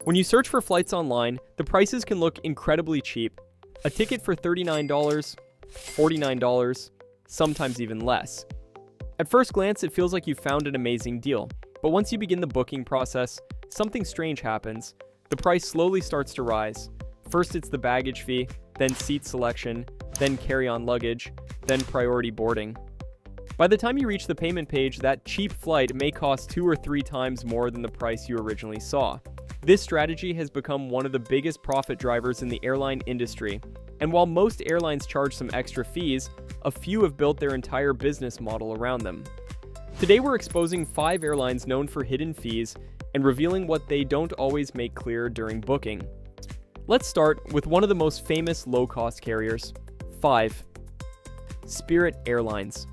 When you search for flights online, the prices can look incredibly cheap. A ticket for $39, $49, sometimes even less. At first glance, it feels like you found an amazing deal, but once you begin the booking process, something strange happens. The price slowly starts to rise. First it's the baggage fee, then seat selection, then carry-on luggage, then priority boarding. By the time you reach the payment page, that cheap flight may cost 2 or 3 times more than the price you originally saw. This strategy has become one of the biggest profit drivers in the airline industry, and while most airlines charge some extra fees, a few have built their entire business model around them. Today we're exposing 5 airlines known for hidden fees and revealing what they don't always make clear during booking. Let's start with one of the most famous low-cost carriers. 5. Spirit Airlines.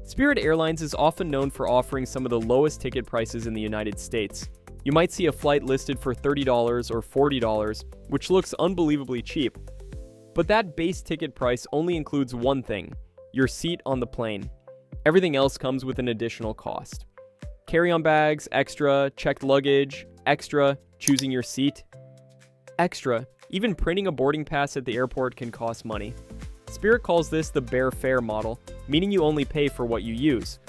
Spirit Airlines is often known for offering some of the lowest ticket prices in the United States. You might see a flight listed for $30 or $40, which looks unbelievably cheap. But that base ticket price only includes one thing: your seat on the plane. Everything else comes with an additional cost. Carry-on bags, extra, checked luggage, extra, choosing your seat, extra. Even printing a boarding pass at the airport can cost money. Spirit calls this the bare fare model, meaning you only pay for what you use.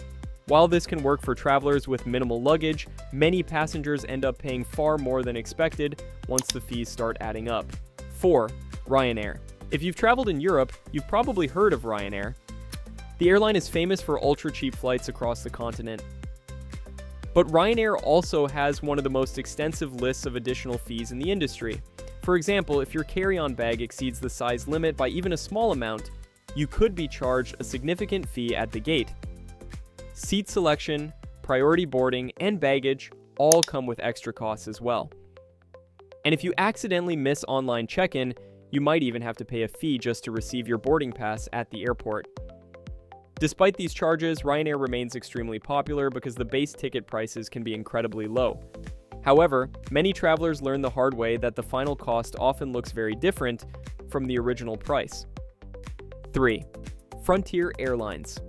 While this can work for travelers with minimal luggage, many passengers end up paying far more than expected once the fees start adding up. 4. Ryanair. If you've traveled in Europe, you've probably heard of Ryanair. The airline is famous for ultra-cheap flights across the continent. But Ryanair also has one of the most extensive lists of additional fees in the industry. For example, if your carry-on bag exceeds the size limit by even a small amount, you could be charged a significant fee at the gate. Seat selection, priority boarding, and baggage all come with extra costs as well. And if you accidentally miss online check-in, you might even have to pay a fee just to receive your boarding pass at the airport. Despite these charges, Ryanair remains extremely popular because the base ticket prices can be incredibly low. However, many travelers learn the hard way that the final cost often looks very different from the original price. 3. Frontier Airlines.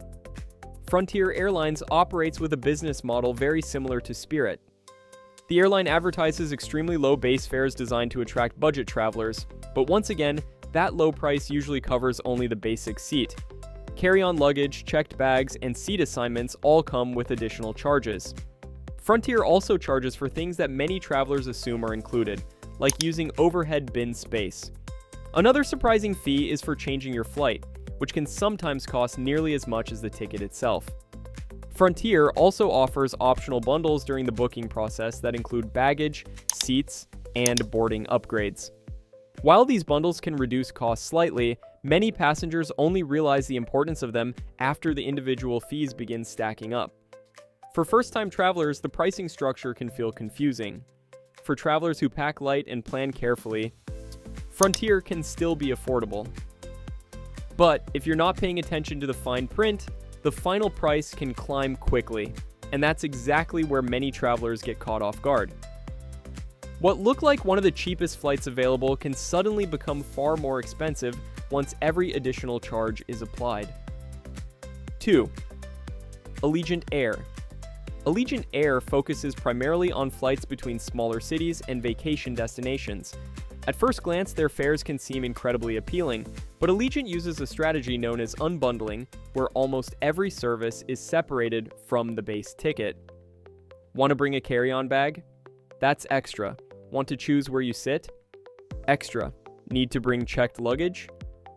Frontier Airlines operates with a business model very similar to Spirit. The airline advertises extremely low base fares designed to attract budget travelers, but once again, that low price usually covers only the basic seat. Carry-on luggage, checked bags, and seat assignments all come with additional charges. Frontier also charges for things that many travelers assume are included, like using overhead bin space. Another surprising fee is for changing your flight, which can sometimes cost nearly as much as the ticket itself. Frontier also offers optional bundles during the booking process that include baggage, seats, and boarding upgrades. While these bundles can reduce costs slightly, many passengers only realize the importance of them after the individual fees begin stacking up. For first-time travelers, the pricing structure can feel confusing. For travelers who pack light and plan carefully, Frontier can still be affordable. But if you're not paying attention to the fine print, the final price can climb quickly, and that's exactly where many travelers get caught off guard. What looked like one of the cheapest flights available can suddenly become far more expensive once every additional charge is applied. 2. Allegiant Air. Allegiant Air focuses primarily on flights between smaller cities and vacation destinations. At first glance, their fares can seem incredibly appealing, but Allegiant uses a strategy known as unbundling, where almost every service is separated from the base ticket. Want to bring a carry-on bag? That's extra. Want to choose where you sit? Extra. Need to bring checked luggage?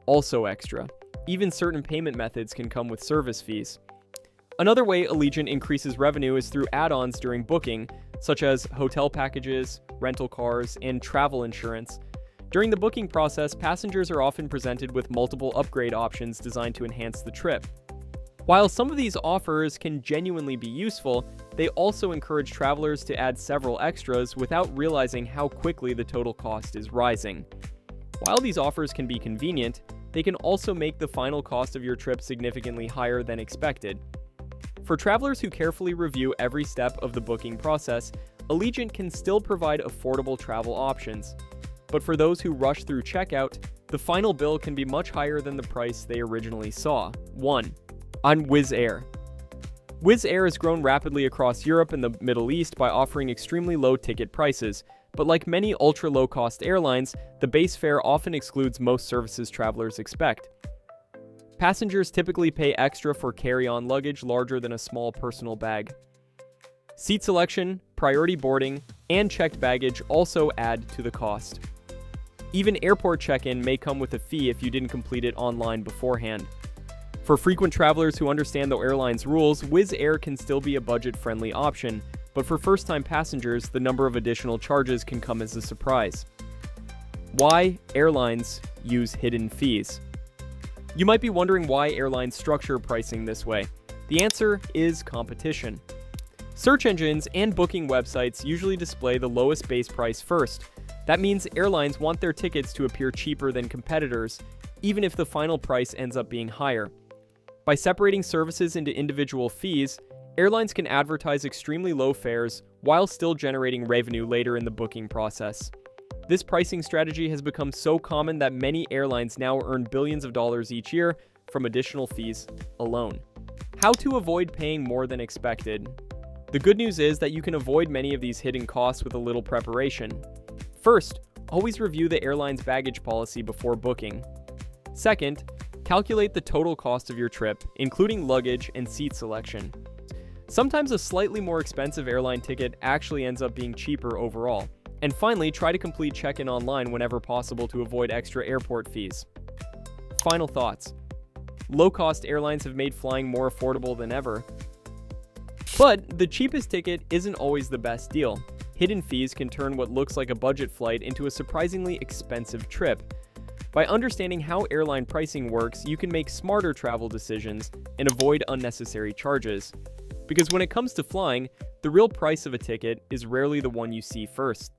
Also extra. Even certain payment methods can come with service fees. Another way Allegiant increases revenue is through add-ons during booking, such as hotel packages, rental cars, and travel insurance. During the booking process, passengers are often presented with multiple upgrade options designed to enhance the trip. While some of these offers can genuinely be useful, they also encourage travelers to add several extras without realizing how quickly the total cost is rising. While these offers can be convenient, they can also make the final cost of your trip significantly higher than expected. For travelers who carefully review every step of the booking process, Allegiant can still provide affordable travel options. But for those who rush through checkout, the final bill can be much higher than the price they originally saw. 1. On Wizz Air. Wizz Air has grown rapidly across Europe and the Middle East by offering extremely low ticket prices, but like many ultra-low-cost airlines, the base fare often excludes most services travelers expect. Passengers typically pay extra for carry-on luggage larger than a small personal bag. Seat selection, priority boarding, and checked baggage also add to the cost. Even airport check-in may come with a fee if you didn't complete it online beforehand. For frequent travelers who understand the airline's rules, Wizz Air can still be a budget-friendly option, but for first-time passengers, the number of additional charges can come as a surprise. Why airlines use hidden fees? You might be wondering why airlines structure pricing this way. The answer is competition. Search engines and booking websites usually display the lowest base price first. That means airlines want their tickets to appear cheaper than competitors, even if the final price ends up being higher. By separating services into individual fees, airlines can advertise extremely low fares while still generating revenue later in the booking process. This pricing strategy has become so common that many airlines now earn billions of dollars each year from additional fees alone. How to avoid paying more than expected? The good news is that you can avoid many of these hidden costs with a little preparation. First, always review the airline's baggage policy before booking. Second, calculate the total cost of your trip, including luggage and seat selection. Sometimes a slightly more expensive airline ticket actually ends up being cheaper overall. And finally, try to complete check-in online whenever possible to avoid extra airport fees. Final thoughts. Low-cost airlines have made flying more affordable than ever. But the cheapest ticket isn't always the best deal. Hidden fees can turn what looks like a budget flight into a surprisingly expensive trip. By understanding how airline pricing works, you can make smarter travel decisions and avoid unnecessary charges. Because when it comes to flying, the real price of a ticket is rarely the one you see first.